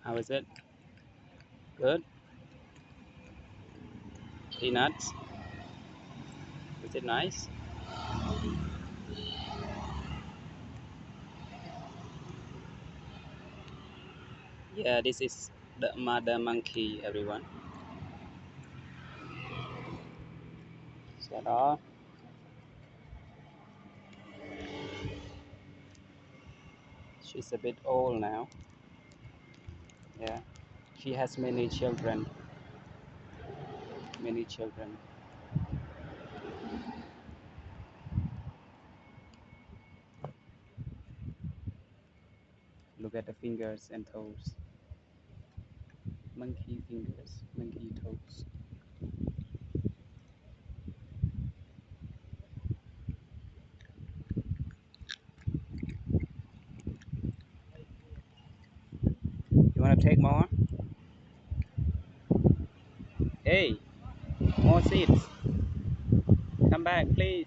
How is it? Good? Peanuts? Is it nice? Yeah, this is the mother monkey, everyone. Shut off. She's a bit old now. Yeah. She has many children. Many children. Look at the fingers and toes. Monkey fingers, monkey toes. You want to take more? Hey, more seeds. Come back, please.